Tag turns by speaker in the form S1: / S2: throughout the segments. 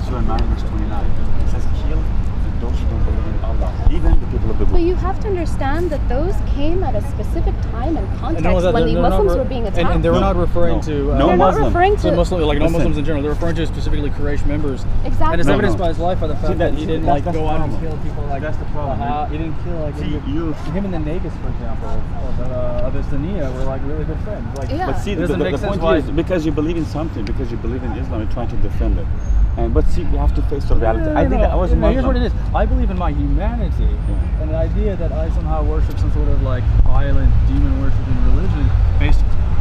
S1: Surah 9, verse 29. It says, kill those who don't believe in Allah, even the people of the book.
S2: But you have to understand that those came at a specific time and context when the Muslims were being attacked.
S3: And they were not referring to
S2: they're not referring to
S3: Muslim, like no Muslims in general. They're referring to specifically Quraysh members.
S2: Exactly.
S3: And it's evidenced by his life by the fact that he didn't
S1: that's
S3: go
S1: the
S3: out and
S1: problem.
S3: kill people like
S1: That's the problem.
S3: He didn't kill like him and the Nagus, for example, of Istania were like really good friends. Like,
S2: Yeah.
S1: But see,
S3: It doesn't make
S1: the
S3: sense
S1: point
S3: why-
S1: is, because you believe in something, because you believe in Islam, you're trying to defend it. But see, you have to face the reality. I think I was Muslim.
S3: Here's what it is. I believe in my humanity, and the idea that I somehow worship some sort of like violent demon worshiping religion,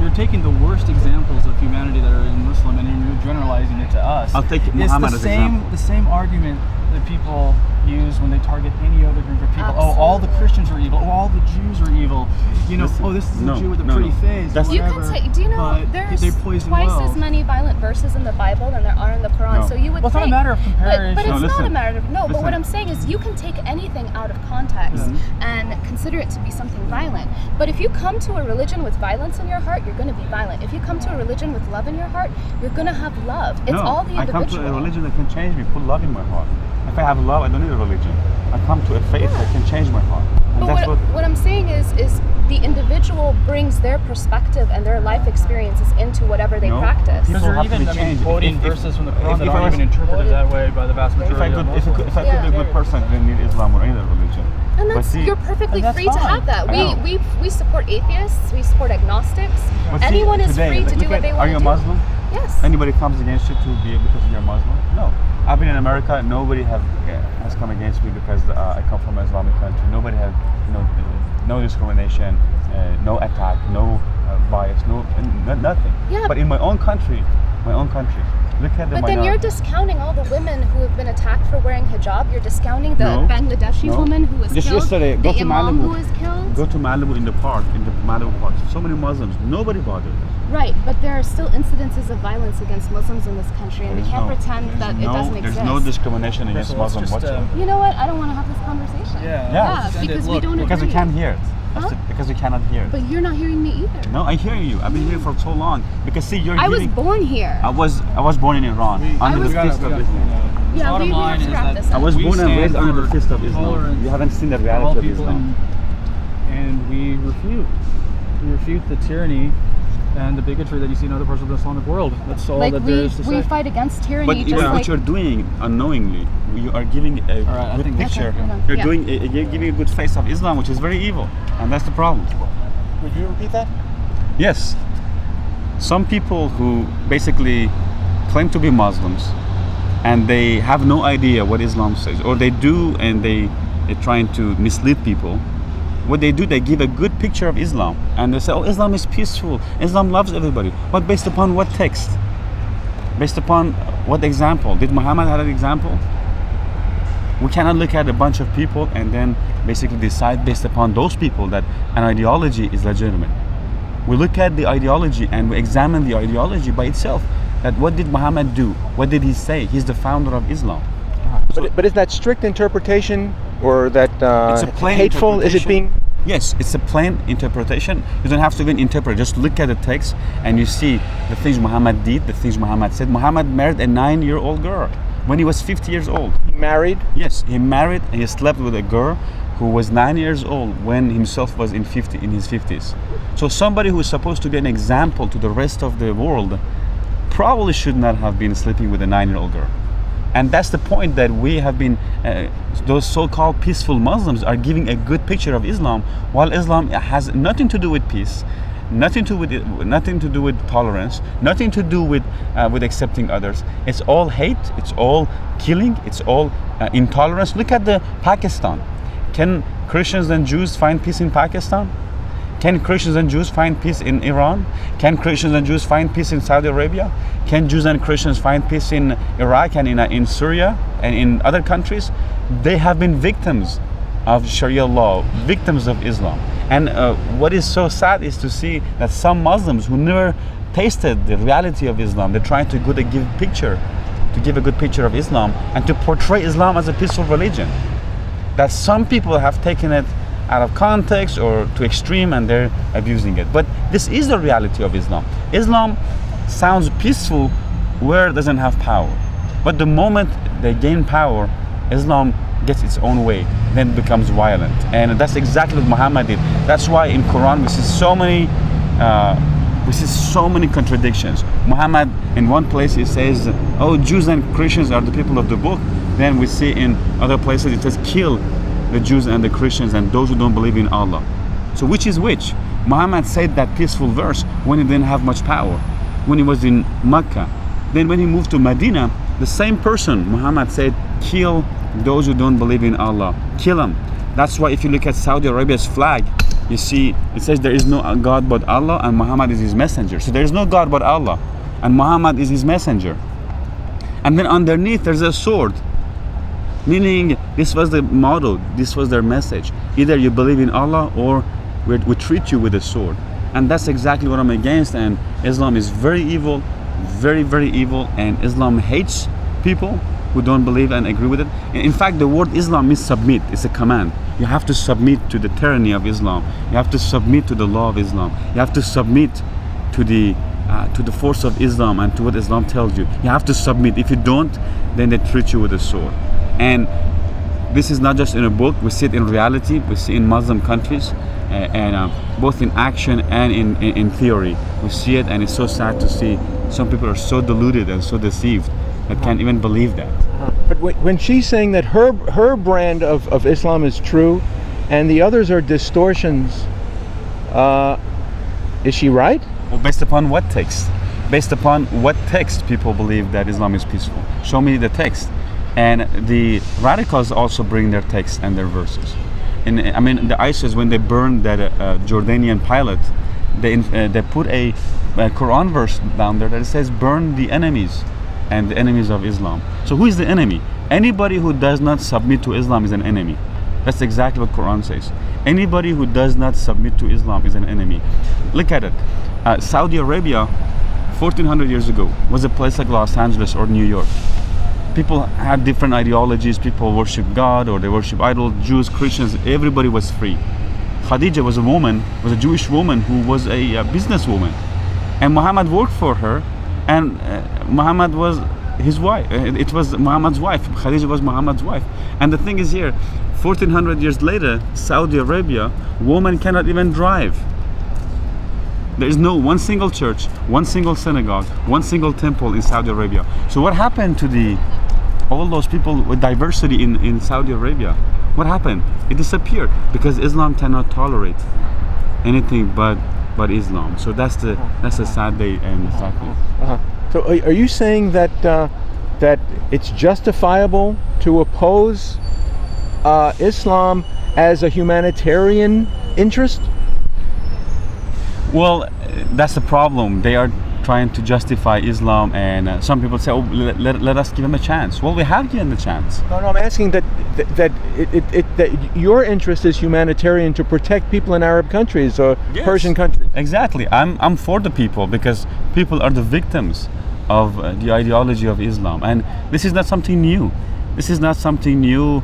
S3: you're taking the worst examples of humanity that are in Muslim and you're generalizing it to us.
S1: I'll take Muhammad as example.
S3: The same argument that people use when they target any other group of people.
S2: Absolutely.
S3: Oh, all the Christians are evil. Oh, all the Jews are evil. You know,
S1: Listen,
S3: this is a
S1: no,
S3: Jew with a
S1: no,
S3: pretty
S1: no.
S3: face.
S1: That's-
S2: You
S3: whatever,
S2: can say, do you know
S3: but
S2: there's
S3: they poison
S2: twice
S3: well.
S2: as many violent verses in the Bible than there are in the Quran.
S1: No.
S2: So you would
S3: Well, it's not a
S2: think,
S3: matter of comparison.
S2: But it's
S1: No,
S2: not a
S1: listen.
S2: matter of but what
S1: Listen.
S2: I'm saying is you can take anything out of context and consider it to be something violent. But if you come to a religion with violence in your heart, you're going to be violent. If you come to a religion with love in your heart, you're going to have love. It's all the
S1: I
S2: individual.
S1: come to a religion that can change me, put love in my heart. If I have love, I don't need a religion. I come to a faith that can change my heart. And
S2: But
S1: that's
S2: what I'm saying is the individual brings their perspective and their life experiences into whatever they
S1: No.
S2: practice.
S3: Because
S1: People
S3: they're
S1: have to
S3: even
S1: be changed.
S3: quoting
S1: If-
S3: verses from the Quran
S1: if
S3: that
S1: I
S3: aren't
S1: was-
S3: even interpreted that way by the vast
S1: if I
S3: majority
S1: could,
S3: of
S1: if I
S3: Muslims.
S1: could be a good person, I didn't need Islam or any other religion.
S2: And
S1: But
S2: that's
S1: see,
S2: you're perfectly
S3: and that's
S2: free to
S3: fine.
S2: have that.
S1: I know.
S2: We support atheists, we support agnostics.
S1: but see,
S2: Anyone is
S1: today,
S2: free to
S1: look
S2: do what
S1: at-
S2: they want
S1: Are
S2: to
S1: you a
S2: do.
S1: Muslim?
S2: Yes.
S1: Anybody comes against you because you're a Muslim? No. I've been in America. Nobody has come against me because I come from an Islamic country. Nobody has, no discrimination, no attack, no bias, nothing.
S2: Yeah.
S1: But in my own country, look at the
S2: But then you're discounting all the women who have been attacked for wearing hijab. You're discounting the
S1: No.
S2: Bangladeshi
S1: No.
S2: woman who was
S1: Just
S2: killed.
S1: yesterday,
S2: the
S1: go to
S2: imam
S1: Malibu.
S2: who was killed.
S1: Go to Malibu in the Malibu park. So many Muslims. Nobody bothered.
S2: Right, but there are still incidences of violence against Muslims in this country, and we can't pretend that it doesn't exist.
S1: There's no discrimination against
S3: So let's
S1: Muslims
S3: just,
S1: whatsoever.
S2: You know what? I don't want to have this conversation.
S3: Yeah,
S2: because we don't
S1: Because we
S2: agree.
S1: can't hear it.
S2: Huh?
S1: Because we cannot hear it.
S2: But you're not hearing me either.
S1: No, I hear you. I've been here for so long. Because see, you're
S2: I was
S1: giving.
S2: born here.
S1: I was born in Iran under
S2: was-
S1: the fist of Islam.
S2: Yeah,
S3: Bottom
S2: we
S3: line
S2: have to
S3: is
S2: wrap
S3: that
S2: this up.
S1: I was
S3: we
S1: born and
S3: stand
S1: raised under the
S3: for
S1: fist of Islam.
S3: tolerance
S1: You haven't seen the
S3: for all
S1: reality of
S3: people
S1: Islam.
S3: and we refute the tyranny and the bigotry that you see in other parts of the Islamic world. That's all
S2: Like
S3: that there is to
S2: we
S3: say.
S2: fight against tyranny,
S1: But
S2: just
S1: even
S2: like
S1: what you're doing unknowingly, you are giving a
S3: All right, I
S1: good
S3: think that's
S1: picture.
S3: okay.
S2: Hold on.
S1: You're
S2: Yeah.
S1: you're giving a good face of Islam, which is very evil, and that's the problem.
S3: Would you repeat that?
S1: Yes. Some people who basically claim to be Muslims and they have no idea what Islam says, or they do and they're trying to mislead people. What they do, they give a good picture of Islam and they say, oh, Islam is peaceful, Islam loves everybody. But based upon what text? Based upon what example? Did Muhammad have an example? We cannot look at a bunch of people and then basically decide based upon those people that an ideology is legitimate. We look at the ideology and we examine the ideology by itself. That what did Muhammad do? What did he say? He's the founder of Islam.
S4: But is that strict interpretation or that
S1: It's a plain
S4: hateful? Is it
S1: interpretation.
S4: being?
S1: Yes, it's a plain interpretation. You don't have to even interpret. Just look at the text and you see the things Muhammad did, the things Muhammad said. Muhammad married a 9-year-old girl when he was 50 years old.
S4: Married?
S1: Yes, he married and he slept with a girl who was 9 years old when himself was in his 50s. So somebody who is supposed to be an example to the rest of the world probably should not have been sleeping with a 9-year-old girl. And that's the point that we have been, those so-called peaceful Muslims are giving a good picture of Islam, while Islam has nothing to do with peace, nothing to do with tolerance, nothing to do with accepting others. It's all hate, it's all killing, it's all intolerance. Look at the Pakistan. Can Christians and Jews find peace in Pakistan? Can Christians and Jews find peace in Iran? Can Christians and Jews find peace in Saudi Arabia? Can Jews and Christians find peace in Iraq and in Syria and in other countries? They have been victims of Sharia law, victims of Islam. And what is so sad is to see that some Muslims who never tasted the reality of Islam, they're trying to give a good picture of Islam and to portray Islam as a peaceful religion. That some people have taken it out of context or to extreme and they're abusing it. But this is the reality of Islam. Islam sounds peaceful where it doesn't have power. But the moment they gain power, Islam gets its own way, then becomes violent. And that's exactly what Muhammad did. That's why in Quran we see so many contradictions. Muhammad, in one place he says, oh, Jews and Christians are the people of the book. Then we see in other places it says, kill the Jews and the Christians and those who don't believe in Allah. So which is which? Muhammad said that peaceful verse when he didn't have much power, when he was in Mecca. Then when he moved to Medina, the same person, Muhammad, said, kill those who don't believe in Allah. Kill them. That's why if you look at Saudi Arabia's flag, you see it says there is no God but Allah and Muhammad is his messenger. So there is no God but Allah and Muhammad is his messenger. And then underneath there's a sword, meaning this was the motto, this was their message. Either you believe in Allah or we treat you with a sword. And that's exactly what I'm against. And Islam is very evil, very, very evil. And Islam hates people who don't believe and agree with it. In fact, the word Islam means submit. It's a command. You have to submit to the tyranny of Islam. You have to submit to the law of Islam. You have to submit to the force of Islam and to what Islam tells you. You have to submit. If you don't, then they treat you with a sword. And this is not just in a book. We see it in reality. We see it in Muslim countries, and both in action and in theory. We see it, and it's so sad to see some people are so deluded and so deceived that can't even believe that.
S4: But when she's saying that her brand of Islam is true and the others are distortions, is she right?
S1: Well, based upon what text? Based upon what text people believe that Islam is peaceful? Show me the text. And the radicals also bring their texts and their verses. I mean, the ISIS, when they burned that Jordanian pilot, they put a Quran verse down there that says, burn the enemies and the enemies of Islam. So who is the enemy? Anybody who does not submit to Islam is an enemy. That's exactly what Quran says. Anybody who does not submit to Islam is an enemy. Look at it. Saudi Arabia, 1400 years ago, was a place like Los Angeles or New York. People had different ideologies. People worship God or they worship idols. Jews, Christians, everybody was free. Khadija was a Jewish woman who was a businesswoman. And Muhammad worked for her, and Muhammad was his wife. It was Muhammad's wife. Khadija was Muhammad's wife. And the thing is here, 1400 years later, Saudi Arabia, women cannot even drive. There is no one single church, one single synagogue, one single temple in Saudi Arabia. So what happened to all those people with diversity in Saudi Arabia? What happened? It disappeared because Islam cannot tolerate anything but Islam. So that's a sad day and sad thing.
S4: So are you saying that that it's justifiable to oppose Islam as a humanitarian interest?
S1: Well, that's the problem. They are trying to justify Islam, and some people say, "Oh, let us give them a chance." Well, we have given the chance.
S4: No, I'm asking that your interest is humanitarian to protect people in Arab countries or
S1: Yes.
S4: Persian countries.
S1: Exactly. I'm for the people because people are the victims of the ideology of Islam, and this is not something new. This is not something new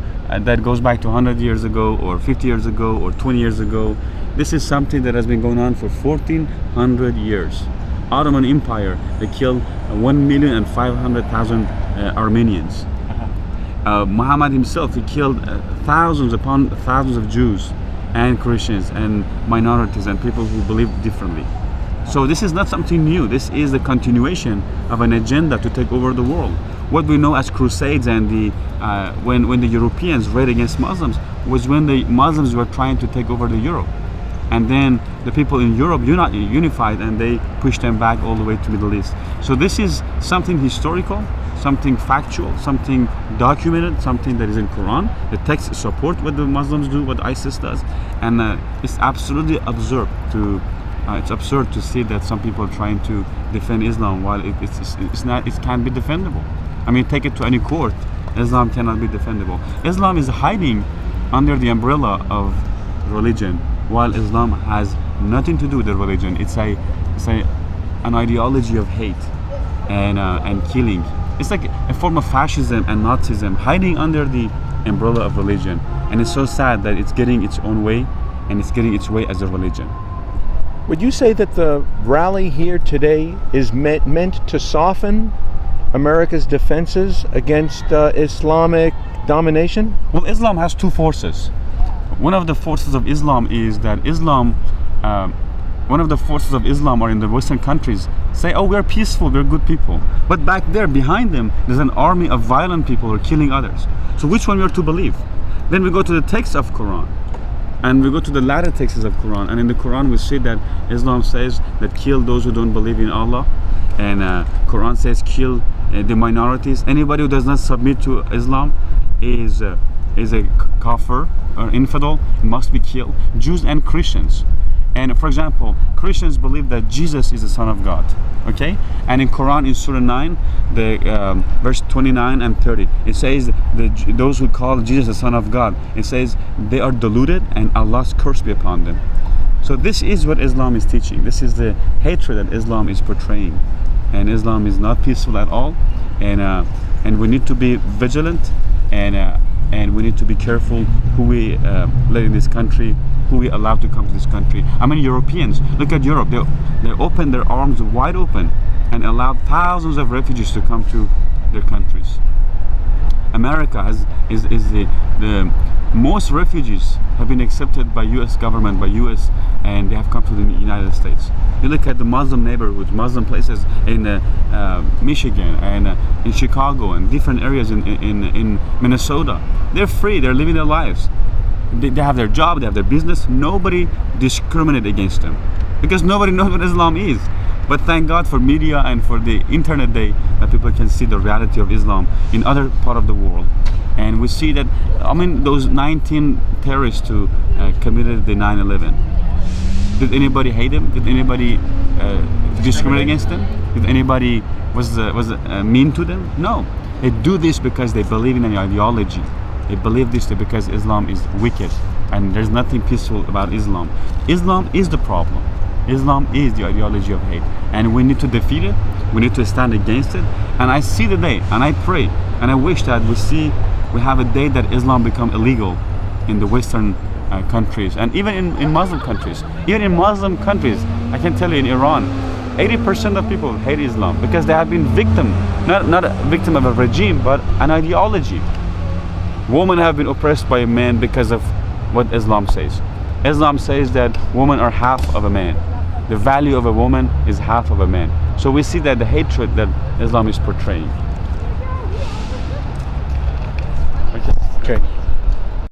S1: that goes back to 100 years ago or 50 years ago or 20 years ago. This is something that has been going on for 1400 years. Ottoman Empire, they killed 1,500,000 Armenians. Muhammad himself, he killed thousands upon thousands of Jews and Christians and minorities and people who believe differently. So this is not something new. This is the continuation of an agenda to take over the world. What we know as crusades and when the Europeans raided against Muslims was when the Muslims were trying to take over the Europe. And then the people in Europe unified and they pushed them back all the way to Middle East. So this is something historical, something factual, something documented, something that is in Quran. The texts support what the Muslims do, what ISIS does. And it's absolutely absurd to see that some people are trying to defend Islam while it can't be defendable. I mean, take it to any court, Islam cannot be defendable. Islam is hiding under the umbrella of religion, while Islam has nothing to do with the religion. It's an ideology of hate and killing. It's like a form of fascism and Nazism hiding under the umbrella of religion. And it's so sad that it's getting its own way, and it's getting its way as a religion.
S4: Would you say that the rally here today is meant to soften America's defenses against Islamic domination?
S1: Well, Islam has two forces. One of the forces of Islam is that one of the forces of Islam are in the Western countries say, oh, we're peaceful, we're good people. But back there, behind them, there's an army of violent people who are killing others. So which one we are to believe? Then we go to the text of Quran. And we go to the latter texts of Quran. And in the Quran, we see that Islam says that kill those who don't believe in Allah. And Quran says kill the minorities. Anybody who does not submit to Islam is a kafir or infidel, must be killed. Jews and Christians. And for example, Christians believe that Jesus is the Son of God. Okay? And in Quran, in Surah 9, the verse 29 and 30, it says those who call Jesus the Son of God, it says they are deluded and Allah's curse be upon them. So this is what Islam is teaching. This is the hatred that Islam is portraying. And Islam is not peaceful at all. And we need to be vigilant, and we need to be careful who we let in this country, who we allow to come to this country. I mean, Europeans, look at Europe. They open their arms wide open and allowed thousands of refugees to come to their countries. America is the most refugees have been accepted by U.S. government, by U.S., and they have come to the United States. You look at the Muslim neighborhoods, Muslim places in Michigan and in Chicago and different areas in Minnesota. They're free, they're living their lives. They have their job, they have their business. Nobody discriminates against them because nobody knows what Islam is. But thank God for media and for the internet day that people can see the reality of Islam in other part of the world. And we see that, I mean, those 19 terrorists who committed the 9/11. Did anybody hate them? Did anybody discriminate against them? Did anybody was mean to them? No. They do this because they believe in an ideology. They believe this because Islam is wicked, and there's nothing peaceful about Islam. Islam is the problem. Islam is the ideology of hate, and we need to defeat it. We need to stand against it. And I see the day, and I pray, and I wish that we have a day that Islam become illegal in the Western countries, and even in Muslim countries. Even in Muslim countries, I can tell you, in Iran, 80% of people hate Islam because they have been not a victim of a regime, but an ideology. Women have been oppressed by men because of what Islam says. Islam says that women are half of a man. The value of a woman is half of a man. So we see that the hatred that Islam is portraying.
S4: Okay.